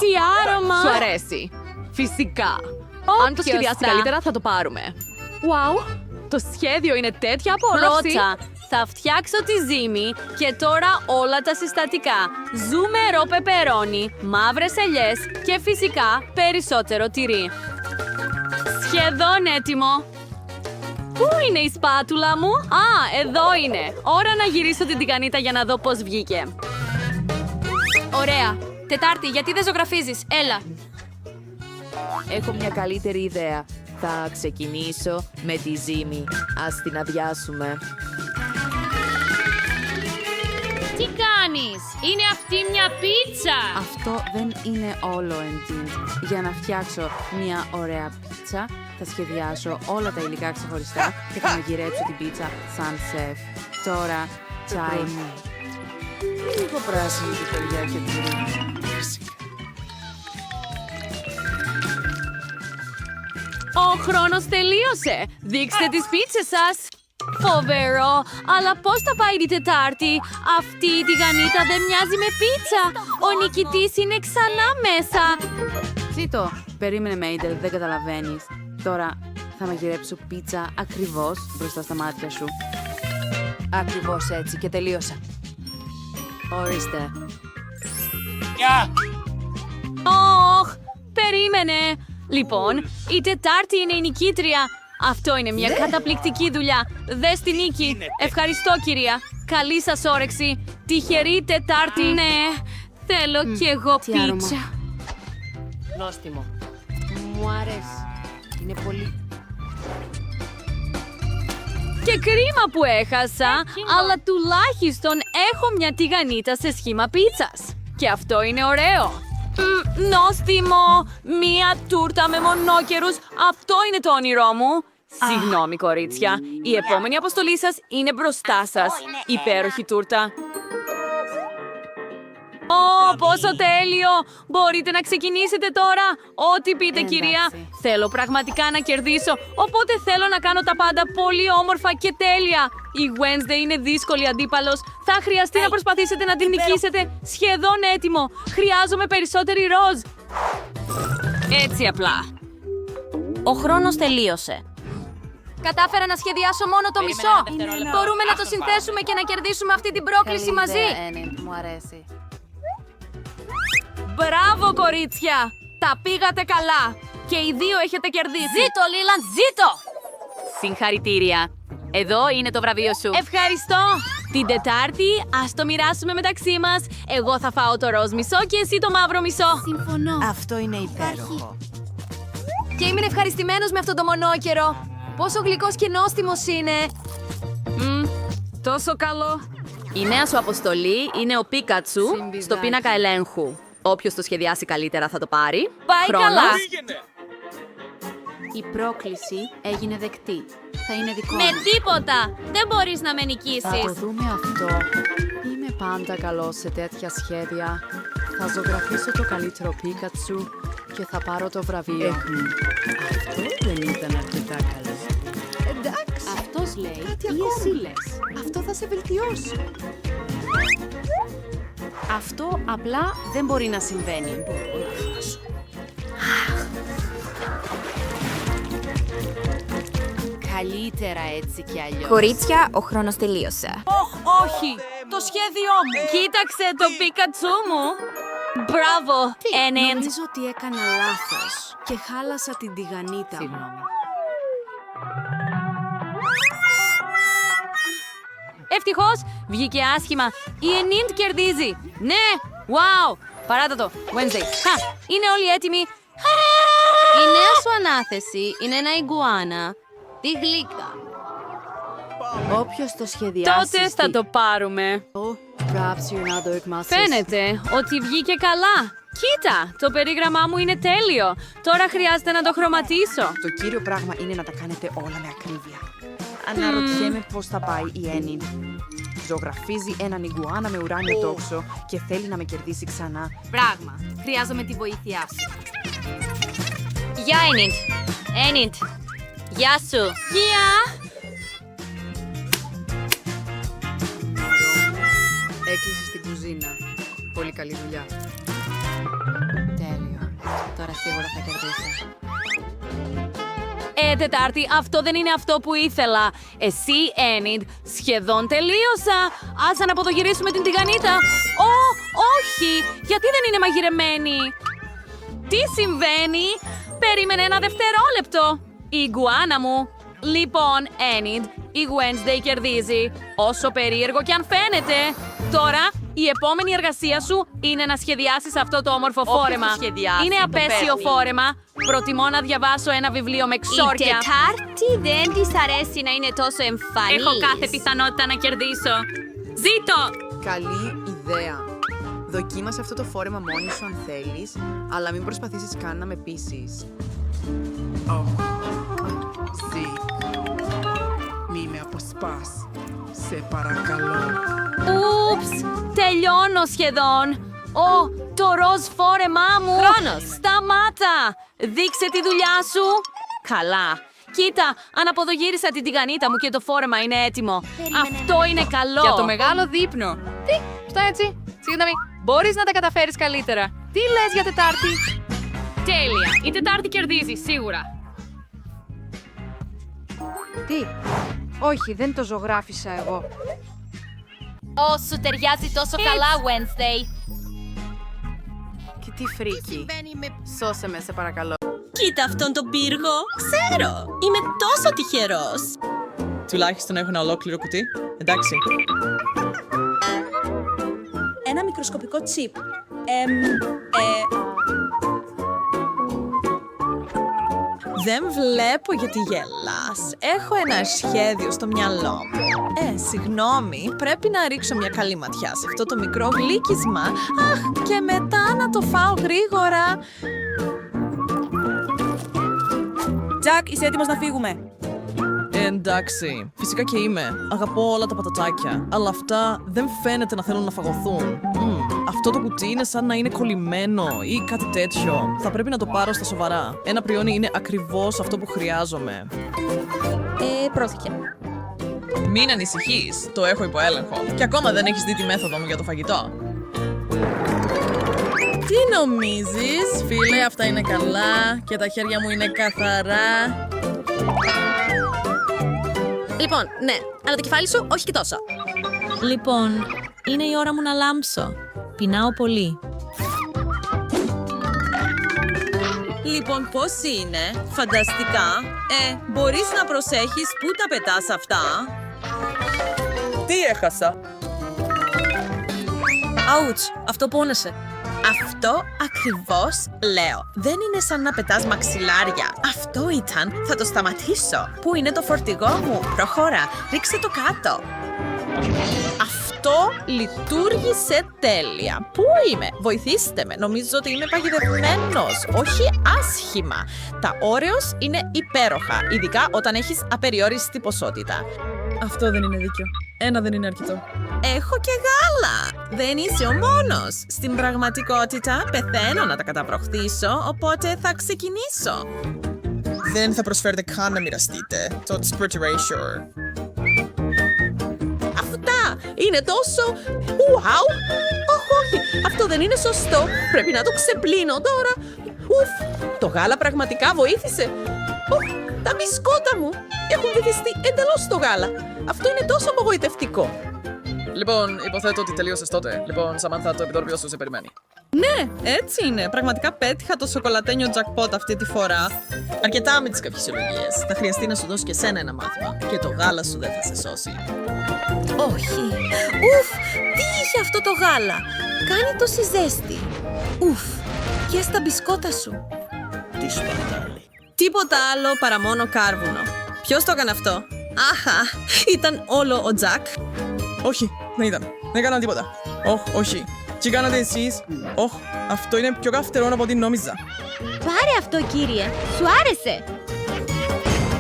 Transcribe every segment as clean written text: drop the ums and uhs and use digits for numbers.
Τι άρωμα! Σου αρέσει. Φυσικά. Όποιος Αν το σχεδιάσει θα. καλύτερα θα το πάρουμε. Wow! Το σχέδιο είναι τέτοια απόλαυση. Πρώτα, θα φτιάξω τη ζύμη και τώρα όλα τα συστατικά. Ζουμερό πεπερόνι, μαύρες ελιές και φυσικά περισσότερο τυρί. Σχεδόν έτοιμο. Πού είναι η σπάτουλα μου? Α, εδώ είναι. Ώρα να γυρίσω την τηγανίτα για να δω πώς βγήκε. Ωραία. Τετάρτη, γιατί δεν ζωγραφίζεις? Έλα. Έχω μια καλύτερη ιδέα. Θα ξεκινήσω με τη ζύμη. Ας την αδειάσουμε. Τι κάνεις? Είναι αυτή μια πίτσα! Αυτό δεν είναι όλο, Εντίν. Για να φτιάξω μια ωραία πίτσα, θα σχεδιάσω όλα τα υλικά ξεχωριστά και θα μαγειρέψω την πίτσα σαν σεφ. Τώρα, τσάι. Λίγο πράσινη πιπεριά και τυρί. Φυσικά. Ο χρόνος τελείωσε. Δείξτε τις πίτσες σας. Φοβερό, αλλά πώς θα πάει η Τετάρτη? Αυτή η τηγανίτα δεν μοιάζει με πίτσα. Ο νικητής είναι ξανά μέσα. Ζήτω! Περίμενε, Μέιντελ, δεν καταλαβαίνεις. Τώρα θα μαγειρέψω πίτσα ακριβώς μπροστά στα μάτια σου. Ακριβώς έτσι και τελείωσα. Ορίστε. Ωχ, περίμενε. Λοιπόν, η Τετάρτη είναι η νικήτρια. Αυτό είναι μια καταπληκτική δουλειά. Δες τη νίκη. Ευχαριστώ, κυρία. Καλή σας όρεξη. Τυχερή Τετάρτη. Ναι, θέλω κι εγώ πίτσα. Νόστιμο. Μου αρέσει. Είναι πολύ... Και κρίμα που έχασα, αλλά τουλάχιστον έχω μια τηγανίτα σε σχήμα πίτσας. Και αυτό είναι ωραίο. Νόστιμο! Μία τούρτα με μονόκερους. Αυτό είναι το όνειρό μου. Συγγνώμη, κορίτσια. Η επόμενη αποστολή σας είναι μπροστά σας. Υπέροχη τούρτα. Ω, πόσο τέλειο! Μπορείτε να ξεκινήσετε τώρα. Ό,τι πείτε, κυρία. Θέλω πραγματικά να κερδίσω, οπότε θέλω να κάνω τα πάντα πολύ όμορφα και τέλεια. Η Wednesday είναι δύσκολη αντίπαλος. Θα χρειαστεί να προσπαθήσετε να την νικήσετε. Σχεδόν έτοιμο. Χρειάζομαι περισσότερη ροζ. Έτσι απλά. Ο χρόνος τελείωσε. Κατάφερα να σχεδιάσω μόνο το μισό. Μπορούμε να το συνθέσουμε και να κερδίσουμε αυτή την πρόκληση μαζί. Μου αρέσει. Μπράβο, κορίτσια! Τα πήγατε καλά. Και οι δύο έχετε κερδίσει. Ζήτω, Λίλαντ, ζήτω! Συγχαρητήρια. Εδώ είναι το βραβείο σου. Ευχαριστώ. Την Τετάρτη ας το μοιράσουμε μεταξύ μας. Εγώ θα φάω το ροζ μισό και εσύ το μαύρο μισό. Συμφωνώ. Αυτό είναι υπέροχο. Και είμαι ευχαριστημένος με αυτό το μονόκερο. Πόσο γλυκός και νόστιμος είναι. Τόσο καλό. Η νέα σου αποστολή είναι ο Πίκατσου στο πίνακα ελέγχου. Όποιος το σχεδιάσει καλύτερα θα το πάρει. Πάει καλά. Η πρόκληση έγινε δεκτή. Θα είναι δικό Με μου. τίποτα. Δεν μπορείς να με Θα νικήσεις. το δούμε αυτό. Είμαι πάντα καλός σε τέτοια σχέδια. Θα ζωγραφίσω το καλύτερο Πίκατσου και θα πάρω το βραβείο. Αυτό δεν ήταν αρκετά καλό. Εντάξει. Αυτός λέει Κάτι ή ακόμη. εσύ λες. Αυτό θα σε βελτιώσει. Αυτό απλά δεν μπορεί να συμβαίνει. Καλύτερα έτσι κι αλλιώς. Κορίτσια, ο χρόνος τελείωσε. Όχι, το σχέδιό μου. Κοίταξε το Πίκατσου μου. Μπράβο, Ενέντ. Νομίζω ότι έκανα λάθος και χάλασα την τηγανίτα μου. Ευτυχώς, βγήκε άσχημα. Η Ενίντ κερδίζει. Ναι, wow. Παράτα το, Wednesday. Είναι όλοι έτοιμοι. Η νέα σου ανάθεση είναι ένα ιγκουάνα. Τι γλύκα. Όποιος το σχεδιάσει. Τότε θα το πάρουμε. Φαίνεται ότι βγήκε καλά. Κοίτα, το περίγραμμά μου είναι τέλειο. Τώρα χρειάζεται να το χρωματίσω. Το κύριο πράγμα είναι να τα κάνετε όλα με ακρίβεια. Αναρωτιέμαι πώς θα πάει η Ένιν. Ζωγραφίζει έναν ιγκουάνα με ουράνιο τόξο και θέλει να με κερδίσει ξανά. Πράγμα. Χρειάζομαι τη βοήθειά σου. Γεια, Ένιντ. Ένιντ. Γεια σου. Γεια. Έκλεισε στην κουζίνα. Πολύ καλή δουλειά. Τέλειο. Τώρα σίγουρα θα κερδίσω. Τετάρτη, αυτό δεν είναι αυτό που ήθελα. Εσύ, Ένιντ, σχεδόν τελείωσα. Ας αναποδογυρίσουμε την τηγανίτα. Όχι! Γιατί δεν είναι μαγειρεμένη? Τι συμβαίνει? Περίμενε ένα δευτερόλεπτο. Η iguana μου. Λοιπόν, Ένιντ, η Wednesday κερδίζει. Όσο περίεργο κι αν φαίνεται. Τώρα, η επόμενη εργασία σου είναι να σχεδιάσεις αυτό το όμορφο φόρεμα. Είναι απέσιο φόρεμα. Προτιμώ να διαβάσω ένα βιβλίο με ξόρκια. Η Τετάρτη δεν της αρέσει να είναι τόσο εμφανής. Έχω κάθε πιθανότητα να κερδίσω. Ζήτω! Καλή ιδέα. Δοκίμασε αυτό το φόρεμα μόνη σου αν θέλεις, αλλά μην προσπαθήσεις καν να με πείσεις. Μη με αποσπάς. Σε παρακαλώ. Ούψ! Τελειώνω σχεδόν. Το ροζ φόρεμά μου! Χρόνος. Σταμάτα! Δείξε τη δουλειά σου! Καλά. Κοίτα, αναποδογύρισα την τηγανίτα μου και το φόρεμα είναι έτοιμο. Αυτό είναι καλό. Για το μεγάλο δείπνο. Τι, αυτά έτσι. Συγγνώμη, μπορείς να τα καταφέρεις καλύτερα. Τι λες για Τετάρτη? Τέλεια. Η Τετάρτη κερδίζει, σίγουρα. Τι? Όχι, δεν το ζωγράφισα εγώ. Σου ταιριάζει τόσο καλά, Wednesday. Και τι φρίκι. Σώσε με, σε παρακαλώ. Κοίτα αυτόν τον πύργο. Ξέρω. Είμαι τόσο τυχερός. Τουλάχιστον έχω ένα ολόκληρο κουτί. Εντάξει. Ένα μικροσκοπικό τσιπ. Δεν βλέπω γιατί γελάς. Έχω ένα σχέδιο στο μυαλό μου. Συγγνώμη, πρέπει να ρίξω μια καλή ματιά σε αυτό το μικρό γλύκισμα. Αχ, και μετά να το φάω γρήγορα. Τζακ, είσαι έτοιμος να φύγουμε? Εντάξει, φυσικά και είμαι. Αγαπώ όλα τα πατατάκια. Αλλά αυτά δεν φαίνεται να θέλουν να φαγωθούν. Αυτό το κουτί είναι σαν να είναι κολλημένο ή κάτι τέτοιο. Θα πρέπει να το πάρω στα σοβαρά. Ένα πριόνι είναι ακριβώς αυτό που χρειάζομαι. Πρόθηκε. Μην ανησυχείς, το έχω υπό έλεγχο. Και ακόμα δεν έχεις δει τη μέθοδο μου για το φαγητό. Τι νομίζεις, φίλε, αυτά είναι καλά και τα χέρια μου είναι καθαρά. Λοιπόν, ναι, αλλά το κεφάλι σου όχι και τόσο. Λοιπόν, είναι η ώρα μου να λάμψω. Πεινάω πολύ. Λοιπόν, πώς είναι? Φανταστικά. Μπορείς να προσέχεις πού τα πετάς αυτά? Τι έχασα? Αουτς, αυτό πόνεσε. Αυτό ακριβώς λέω. Δεν είναι σαν να πετάς μαξιλάρια. Αυτό ήταν. Θα το σταματήσω. Πού είναι το φορτηγό μου? Προχώρα. Ρίξε το κάτω. Αυτό λειτουργήσε τέλεια. Πού είμαι? Βοηθήστε με. Νομίζω ότι είμαι παγιδευμένος. Όχι άσχημα. Τα Oreos είναι υπέροχα. Ειδικά όταν έχεις απεριόριστη ποσότητα. Αυτό δεν είναι δίκιο. Ένα δεν είναι αρκετό. Έχω και γάλα! Δεν είσαι ο μόνος! Στην πραγματικότητα πεθαίνω να τα καταπροχθήσω, οπότε θα ξεκινήσω. Δεν θα προσφέρετε καν να μοιραστείτε. Το sure. Αυτά είναι τόσο... Wow! Όχι! Αυτό δεν είναι σωστό! Πρέπει να το ξεπλύνω τώρα! Ουφ! Το γάλα πραγματικά βοήθησε! Τα μπισκότα μου έχουν βυθιστεί εντελώς στο γάλα! Αυτό είναι τόσο απογοητευτικό! Λοιπόν, υποθέτω ότι τελείωσες τότε. Λοιπόν, Σαμάνθα, το επιτροπείο σου σε περιμένει. Ναι, έτσι είναι. Πραγματικά πέτυχα το σοκολατένιο jackpot αυτή τη φορά. Αρκετά με τις καυχησιολογίες. Θα χρειαστεί να σου δώσω και εσένα ένα μάθημα. Και το γάλα σου δεν θα σε σώσει. Όχι. Ουφ, τι είχε αυτό το γάλα. Κάνει τόση ζέστη. Ουφ, και στα μπισκότα σου. Τι σπατάλη. Τίποτα άλλο παρά μόνο κάρβουνο. Ποιος το έκανε αυτό? Αχα, ήταν όλο ο Τζακ. Όχι, δεν ήταν. Δεν έκανα τίποτα. Όχι. Τι κάνατε εσείς? Αυτό είναι πιο καυτερό από ό,τι νόμιζα. Πάρε αυτό, κύριε. Σου άρεσε?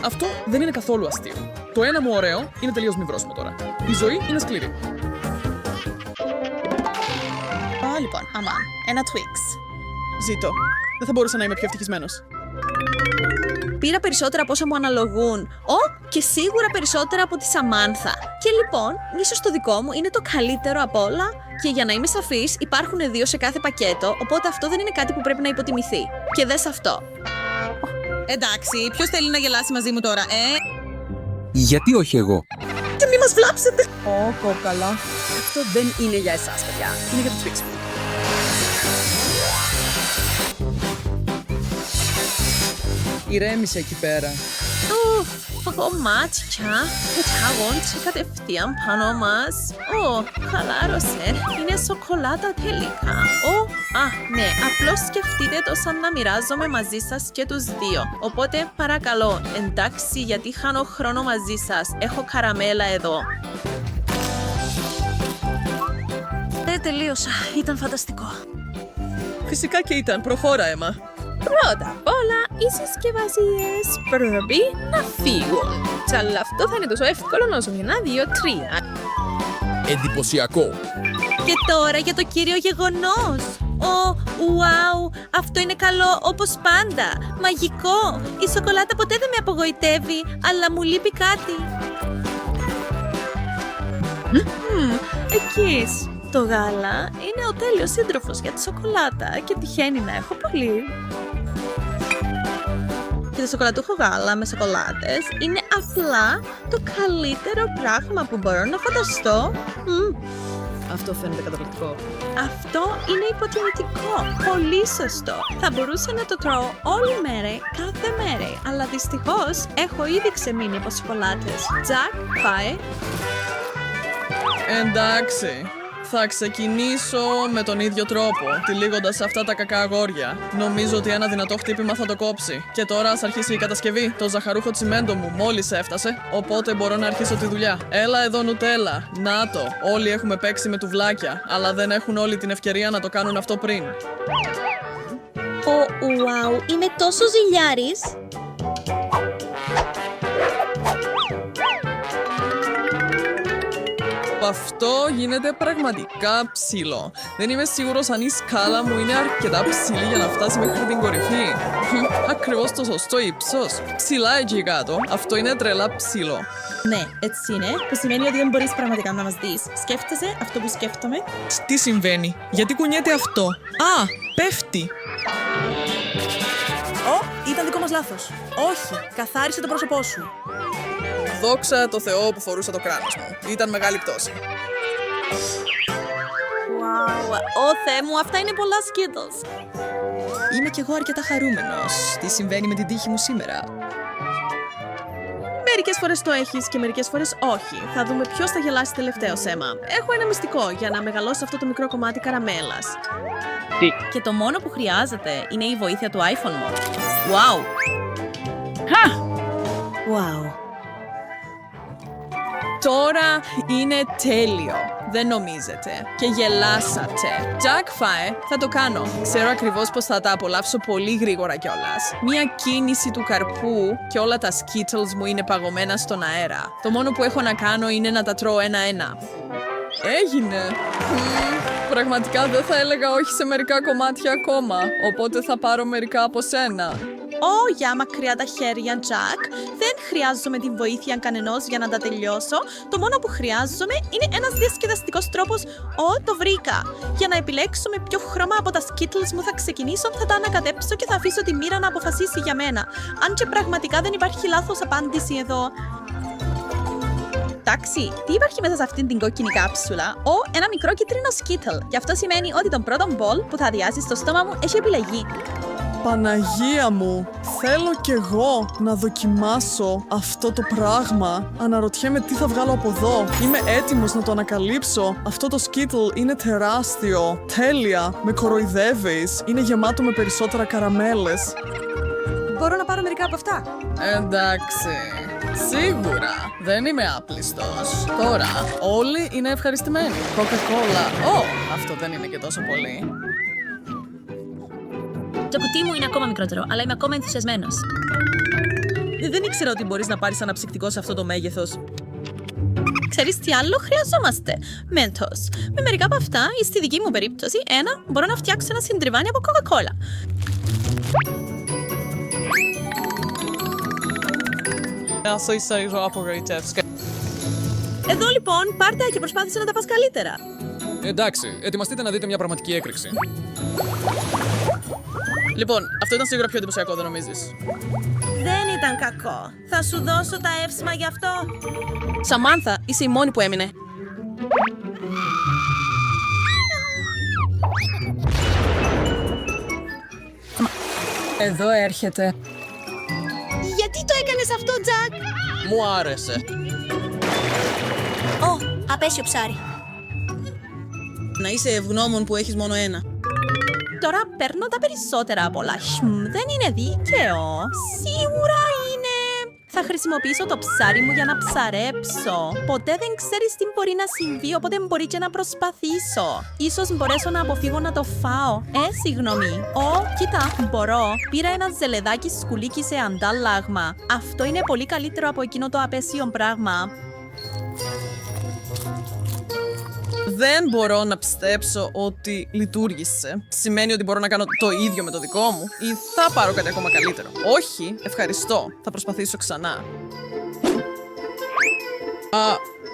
Αυτό δεν είναι καθόλου αστείο. Το ένα μου ωραίο είναι τελείως μη βρώσιμο τώρα. Η ζωή είναι σκληρή. Λοιπόν, αμάν. Ένα Twix. Ζήτω. Δεν θα μπορούσα να είμαι πιο ευτυχισμένος. πήρα περισσότερα από όσα μου αναλογούν. Και σίγουρα περισσότερα από τη Σαμάνθα. Και λοιπόν, ίσως το δικό μου είναι το καλύτερο απ' όλα. Και για να είμαι σαφής, υπάρχουν 2 σε κάθε πακέτο, οπότε αυτό δεν είναι κάτι που πρέπει να υποτιμηθεί. Και δες αυτό. Εντάξει, ποιος θέλει να γελάσει μαζί μου τώρα, Γιατί όχι εγώ? Και μη μας βλάψετε! Κόκαλα. Αυτό δεν είναι για εσάς, παιδιά. Είναι για το Twix. Ηρέμησε εκεί πέρα. Κομμάτια, τετράγωνται κατευθείαν πάνω μας. Χαλάρωσε. Είναι σοκολάτα τελικά. Ναι, απλώς σκεφτείτε το σαν να μοιράζομαι μαζί σας και τους δύο. Οπότε παρακαλώ, εντάξει, γιατί χάνω χρόνο μαζί σας. Έχω καραμέλα εδώ. Τελείωσα. Ήταν φανταστικό. Φυσικά και ήταν. Προχώρα, Έμα. Πρώτα απ' όλα, οι συσκευασίες πρέπει να φύγουν. Αλλά αυτό θα είναι τόσο εύκολο όσο 1, 2, 3. Εντυπωσιακό. Και τώρα για το κύριο γεγονός. Wow, αυτό είναι καλό όπως πάντα. Μαγικό. Η σοκολάτα ποτέ δεν με απογοητεύει, αλλά μου λείπει κάτι. Εκείς. Το γάλα είναι ο τέλειος σύντροφος για τη σοκολάτα και τυχαίνει να έχω πολύ. Και το σοκολατούχο γάλα με σοκολάτες είναι απλά το καλύτερο πράγμα που μπορώ να φανταστώ. Αυτό φαίνεται καταπληκτικό. Αυτό είναι υποτιμητικό. Πολύ σωστό. Θα μπορούσα να το τρώω όλη μέρα, κάθε μέρα. Αλλά δυστυχώς έχω ήδη ξεμείνει από σοκολάτες. Τζακ, πάει. Εντάξει. Θα ξεκινήσω με τον ίδιο τρόπο, τυλίγοντας αυτά τα κακά αγόρια. Νομίζω ότι ένα δυνατό χτύπημα θα το κόψει. Και τώρα ας αρχίσει η κατασκευή. Το ζαχαρούχο τσιμέντο μου μόλις έφτασε, οπότε μπορώ να αρχίσω τη δουλειά. Έλα εδώ, Νουτέλα. Να το. Όλοι έχουμε παίξει με τουβλάκια, αλλά δεν έχουν όλοι την ευκαιρία να το κάνουν αυτό πριν. Wow, είμαι τόσο ζηλιάρης. Αυτό γίνεται πραγματικά ψηλό. Δεν είμαι σίγουρος αν η σκάλα μου είναι αρκετά ψηλή για να φτάσει μέχρι την κορυφή. Ακριβώς το σωστό ύψος. Ψηλά εκεί κάτω. Αυτό είναι τρελά ψηλό. Ναι, έτσι είναι, που σημαίνει ότι δεν μπορείς πραγματικά να μας δεις. Σκέφτεσαι αυτό που σκέφτομαι. Τι συμβαίνει? Γιατί κουνιέται αυτό? Πέφτει. Ήταν δικό μας λάθος. Όχι, καθάρισε το πρόσωπό σου. Δόξα τω Θεώ που φορούσα το κράνος μου. Ήταν μεγάλη πτώση. Wow, Θεέ μου, αυτά είναι πολλά Skittles. Είμαι κι εγώ αρκετά χαρούμενος. Τι συμβαίνει με την τύχη μου σήμερα? Μερικές φορές το έχεις και μερικές φορές όχι. Θα δούμε ποιος θα γελάσει τελευταίος, Έμα. Έχω ένα μυστικό για να μεγαλώσει αυτό το μικρό κομμάτι καραμέλας. Και το μόνο που χρειάζεται είναι η βοήθεια του iPhone μου. Wow! Wow! Τώρα είναι τέλειο. Δεν νομίζετε. Και γελάσατε. Jack, φάε, θα το κάνω. Ξέρω ακριβώς πως θα τα απολαύσω πολύ γρήγορα κιόλας. Μία κίνηση του καρπού και όλα τα Skittles μου είναι παγωμένα στον αέρα. Το μόνο που έχω να κάνω είναι να τα τρώω ένα-ένα. Έγινε. Πραγματικά δεν θα έλεγα όχι σε μερικά κομμάτια ακόμα. Οπότε θα πάρω μερικά από σένα. Για μακριά τα χέρια, Jack. Δεν χρειάζομαι τη βοήθεια κανενός για να τα τελειώσω. Το μόνο που χρειάζομαι είναι ένας διασκεδαστικός τρόπος. Το βρήκα. Για να επιλέξουμε ποιο χρώμα από τα Skittles μου θα ξεκινήσω, θα τα ανακατέψω και θα αφήσω τη μοίρα να αποφασίσει για μένα. Αν και πραγματικά δεν υπάρχει λάθος απάντηση εδώ. Εντάξει, τι υπάρχει μέσα σε αυτήν την κόκκινη κάψουλα? Ένα μικρό κίτρινο Skittle. Και αυτό σημαίνει ότι τον πρώτο μπολ που θα αδειάσει στο στόμα μου έχει επιλεγεί. Παναγία μου, θέλω κι εγώ να δοκιμάσω αυτό το πράγμα. Αναρωτιέμαι τι θα βγάλω από εδώ. Είμαι έτοιμος να το ανακαλύψω. Αυτό το Skittle είναι τεράστιο. Τέλεια, με κοροϊδεύεις. Είναι γεμάτο με περισσότερα καραμέλες. Μπορώ να πάρω μερικά από αυτά. Εντάξει, σίγουρα. Δεν είμαι άπλιστος. Τώρα, όλοι είναι ευχαριστημένοι. Coca-Cola. Αυτό δεν είναι και τόσο πολύ. Το κουτί μου είναι ακόμα μικρότερο, αλλά είμαι ακόμα ενθουσιασμένος. Δεν ήξερα ότι μπορείς να πάρεις αναψυκτικό σε αυτό το μέγεθος. Ξέρεις τι άλλο χρειαζόμαστε? Mentos. Με μερικά από αυτά, ή στη δική μου περίπτωση, μπορώ να φτιάξω ένα συντριβάνι από Coca-Cola. Αυτό είσαι απογοητεύσκα. Εδώ λοιπόν, πάρτε και προσπάθησε να τα πας καλύτερα. Εντάξει, ετοιμαστείτε να δείτε μια πραγματική έκρηξη. Λοιπόν, αυτό ήταν σίγουρα πιο εντυπωσιακό, δεν νομίζεις? Δεν ήταν κακό. Θα σου δώσω τα εύσημα γι' αυτό. Σαμάνθα, είσαι η μόνη που έμεινε. Εδώ έρχεται. Γιατί το έκανες αυτό, Τζακ? Μου άρεσε. Απέσιο ψάρι. Να είσαι ευγνώμων που έχεις μόνο ένα. Τώρα παίρνω τα περισσότερα από όλα. Δεν είναι δίκαιο. Σίγουρα είναι. Θα χρησιμοποιήσω το ψάρι μου για να ψαρέψω. Ποτέ δεν ξέρεις τι μπορεί να συμβεί, οπότε μπορεί και να προσπαθήσω. Ίσως μπορέσω να αποφύγω να το φάω. Συγγνώμη. Κοίτα, μπορώ. Πήρα ένα ζελεδάκι σκουλίκι σε αντάλλαγμα. Αυτό είναι πολύ καλύτερο από εκείνο το απέσιο πράγμα. Δεν μπορώ να πιστέψω ότι λειτουργήσε. Σημαίνει ότι μπορώ να κάνω το ίδιο με το δικό μου ή θα πάρω κάτι ακόμα καλύτερο. Όχι, ευχαριστώ. Θα προσπαθήσω ξανά.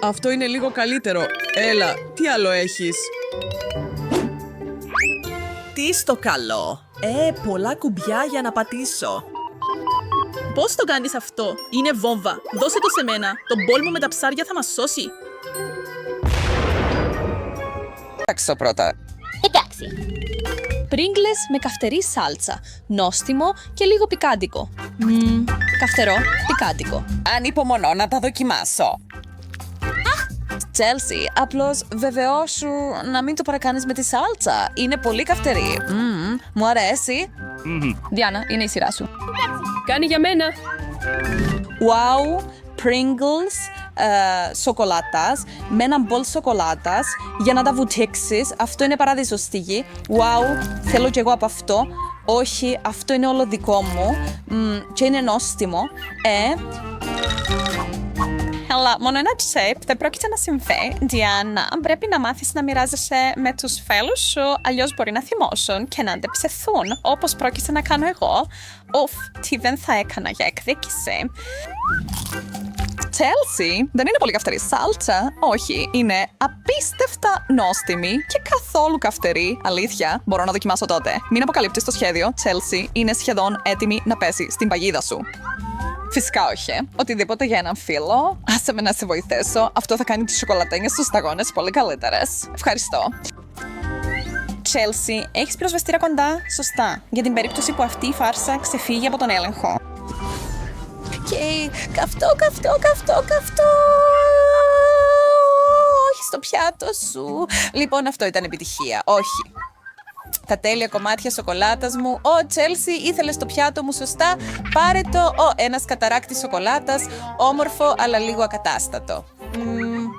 Αυτό είναι λίγο καλύτερο. Έλα, τι άλλο έχεις? Τι στο καλό. Πολλά κουμπιά για να πατήσω. Πώς το κάνεις αυτό? Είναι βόμβα. Δώσε το σε μένα. Το μπολ μου με τα ψάρια θα μας σώσει. Εντάξει πρώτα. Εντάξει. Πρίγκλες με καυτερή σάλτσα. Νόστιμο και λίγο πικάντικο. Καυτερό, πικάντικο. Ανυπομονώ να τα δοκιμάσω. Chelsea, απλώς βεβαιώσου να μην το παρακάνεις με τη σάλτσα. Είναι πολύ καυτερή. Μου αρέσει. Διάννα, είναι η σειρά σου. Κάνει για μένα. Wow, Pringles σοκολάτας με ένα μπολ σοκολάτας για να τα βουτήξεις. Αυτό είναι παράδεισο στη γη. Wow, θέλω κι εγώ από αυτό. Όχι, αυτό είναι όλο δικό μου και είναι νόστιμο. Αλλά μόνο ένα τσέπ δεν πρόκειται να συμβεί. Διάννα, πρέπει να μάθεις να μοιράζεσαι με τους φίλους σου, αλλιώς μπορεί να θυμώσουν και να αντεψεθούν, όπως πρόκειται να κάνω εγώ. Τι δεν θα έκανα για εκδίκηση. Chelsea, δεν είναι πολύ καυτερή σάλτσα. Όχι, είναι απίστευτα νόστιμη και καθόλου καυτερή. Αλήθεια, μπορώ να δοκιμάσω τότε. Μην αποκαλύπτεις το σχέδιο. Chelsea είναι σχεδόν έτοιμη να πέσει στην παγίδα σου. Φυσικά όχι. Οτιδήποτε για έναν φίλο. Άσε με να σε βοηθήσω. Αυτό θα κάνει τις σοκολατένιες στους σταγόνες πολύ καλύτερες. Ευχαριστώ. Chelsea, έχεις πυροσβεστήρα κοντά? Σωστά. Για την περίπτωση που αυτή η φάρσα ξεφύγει από τον έλεγχο. Και καυτό. Όχι στο πιάτο σου. Λοιπόν, αυτό ήταν επιτυχία. Όχι. Τα τέλεια κομμάτια σοκολάτας μου. Chelsea, ήθελες το πιάτο μου σωστά. Πάρε το. Ένας καταράκτης σοκολάτας. Όμορφο, αλλά λίγο ακατάστατο.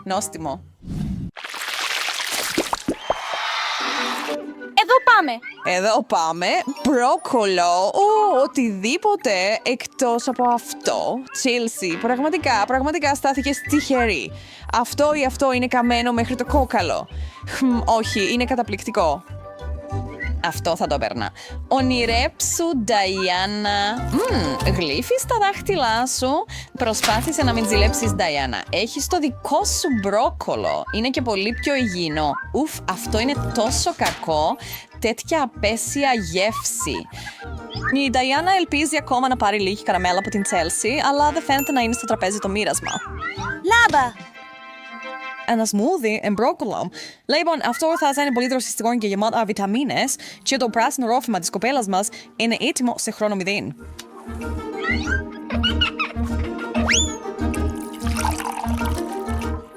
Νόστιμο. Εδώ πάμε. Μπρόκολο. Οτιδήποτε εκτός από αυτό. Chelsea, πραγματικά στάθηκες τυχερή. Αυτό ή αυτό είναι καμένο μέχρι το κόκαλο. Όχι, είναι καταπληκτικό. Αυτό θα το έπαιρνα. Ονειρέψου, Νταϊάννα. Γλύφεις τα δάχτυλά σου. Προσπάθησε να μην ζηλέψεις, Νταϊάννα. Έχεις το δικό σου μπρόκολο. Είναι και πολύ πιο υγιεινό. Αυτό είναι τόσο κακό. Τέτοια απέσια γεύση. Η Νταϊάννα ελπίζει ακόμα να πάρει λίγη καραμέλα από την Chelsea, αλλά δεν φαίνεται να είναι στο τραπέζι το μοίρασμα. Λάμπα! Ένα σμούδι εμπρόκολο. Λοιπόν, αυτό θα είναι πολύ δροσιστικό και γεμάτο βιταμίνες και το πράσινο ρόφημα της κοπέλας μας είναι έτοιμο σε χρόνο 0.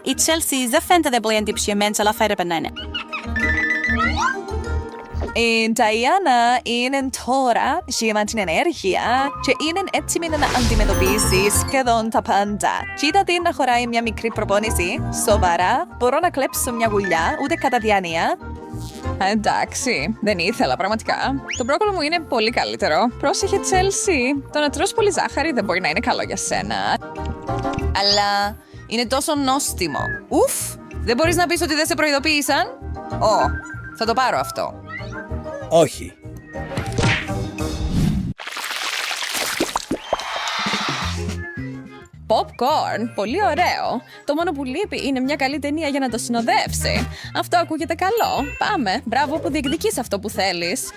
Η Chelsea δεν φαίνεται πολύ εντυπωσιαμένη, αλλά θα έπρεπε να είναι. Η Νταϊάννα είναι τώρα γεμάτη ενέργεια και είναι έτοιμη να αντιμετωπίσει σχεδόν τα πάντα. Κοίτα την να χωράει μια μικρή προπόνηση. Σοβαρά, μπορώ να κλέψω μια γουλιά, ούτε κατά διάνοια. Εντάξει, δεν ήθελα πραγματικά. Το μπρόκολο μου είναι πολύ καλύτερο. Πρόσεχε, Chelsea. Το να τρως πολύ ζάχαρη δεν μπορεί να είναι καλό για σένα. Αλλά είναι τόσο νόστιμο. Δεν μπορείς να πεις ότι δεν σε προειδοποίησαν? Θα το πάρω αυτό. Όχι. popcorn. Πολύ ωραίο. Το μόνο που λείπει είναι μια καλή ταινία για να το συνοδεύσει. Αυτό ακούγεται καλό. Πάμε. Μπράβο που διεκδικείς αυτό που θέλεις.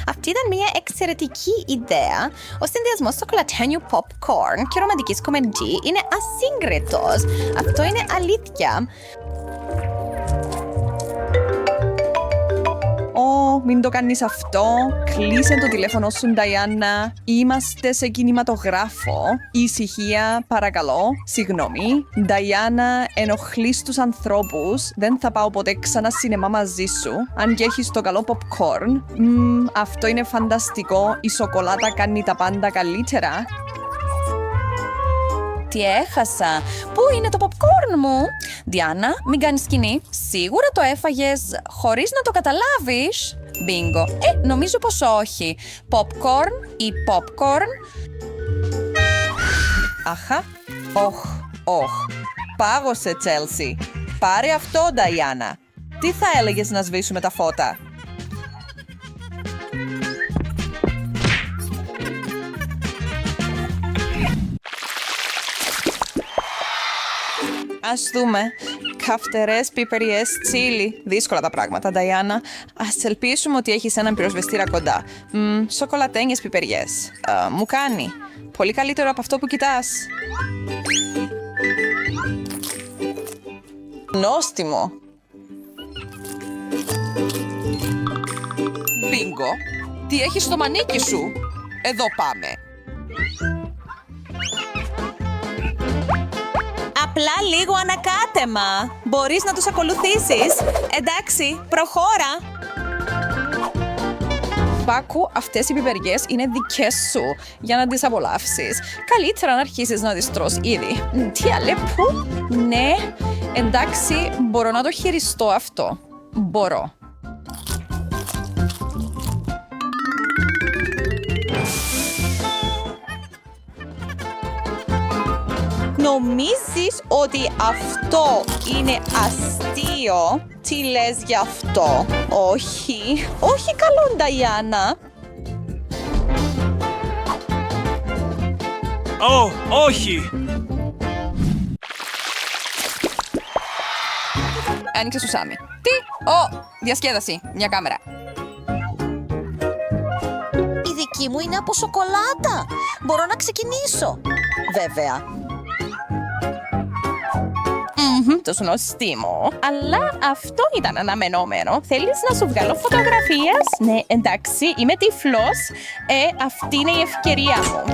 Αυτή ήταν μια εξαιρετική ιδέα. Ο συνδυασμός σοκολατένιου popcorn και ρομαντικής κομμεντή είναι ασύγκριτος. Αυτό είναι αλήθεια. Μην το κάνεις αυτό. Κλείσε το τηλέφωνο σου, Νταϊάννα. Είμαστε σε κινηματογράφο. Ησυχία, παρακαλώ. Συγγνώμη. Νταϊάννα, ενοχλείς τους ανθρώπους. Δεν θα πάω ποτέ ξανά σινεμά μαζί σου. Αν και έχεις το καλό popcorn. Αυτό είναι φανταστικό. Η σοκολάτα κάνει τα πάντα καλύτερα. Τι έχασα. Πού είναι το popcorn μου? Διάννα, μην κάνεις σκηνή. Σίγουρα το έφαγες χωρίς να το καταλάβεις. Μπίνγκο. Νομίζω πως όχι. Popcorn ή popcorn. Αχα. Όχ. Πάγωσε, Τσέλσι. Πάρε αυτό, Νταϊάννα. Τι θα έλεγες να σβήσουμε τα φώτα? Ας δούμε. Καυτερές, πιπεριές, τσίλι. Δύσκολα τα πράγματα, Νταϊάννα. Ας ελπίσουμε ότι έχεις έναν πυροσβεστήρα κοντά. Σοκολατένιες πιπεριές. Μου κάνει. Πολύ καλύτερο από αυτό που κοιτάς. Νόστιμο. Μπίνγκο. Τι έχεις στο μανίκι σου? Εδώ πάμε. Απλά λίγο ανακάτεμα. Μπορείς να τους ακολουθήσεις. Εντάξει, προχώρα. Πάκου, αυτές οι πιπεριές είναι δικές σου για να τις απολαύσεις. Καλύτερα να αρχίσεις να τις τρως ήδη. Τι αλεπού? Ναι, εντάξει, μπορώ να το χειριστώ αυτό. Μπορώ. Νομίζεις ότι αυτό είναι αστείο? Τι λες γι' αυτό? Όχι καλό, Νταϊάννα. Όχι! Άνοιξε σου, Σάμι. Τι? Διασκέδαση. Μια κάμερα. Η δική μου είναι από σοκολάτα. Μπορώ να ξεκινήσω. Βέβαια. Το σνοστίμο. Αλλά αυτό ήταν αναμενόμενο. Θέλεις να σου βγάλω φωτογραφίες? Ναι, εντάξει, είμαι τυφλός. Αυτή είναι η ευκαιρία μου.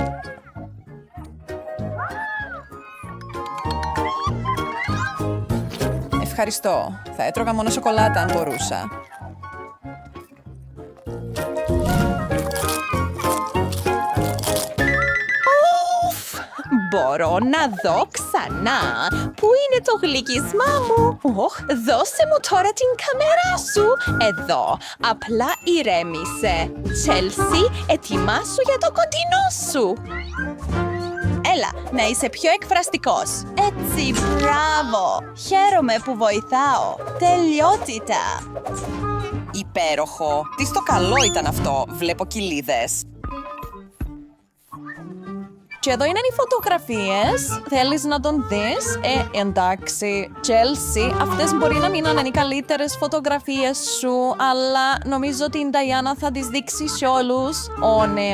Ευχαριστώ. Θα έτρωγα μόνο σοκολάτα αν μπορούσα. Μπορώ να δω ξανά. Πού είναι το γλυκισμά μου? Δώσε μου τώρα την κάμερα σου. Εδώ. Απλά ηρέμησε. Τσέλσι, ετοιμάσου για το κοντινό σου. Έλα, να είσαι πιο εκφραστικός. Έτσι, μπράβο. Χαίρομαι που βοηθάω. Τελειότητα. Υπέροχο. Τι στο καλό ήταν αυτό. Βλέπω κοιλίδες. Και εδώ είναι οι φωτογραφίες. Θέλεις να τον δεις? Εντάξει. Chelsea, αυτές μπορεί να μην είναι οι καλύτερες φωτογραφίες σου, αλλά νομίζω ότι η Νταϊάννα θα τις δείξει σε όλους. Ναι.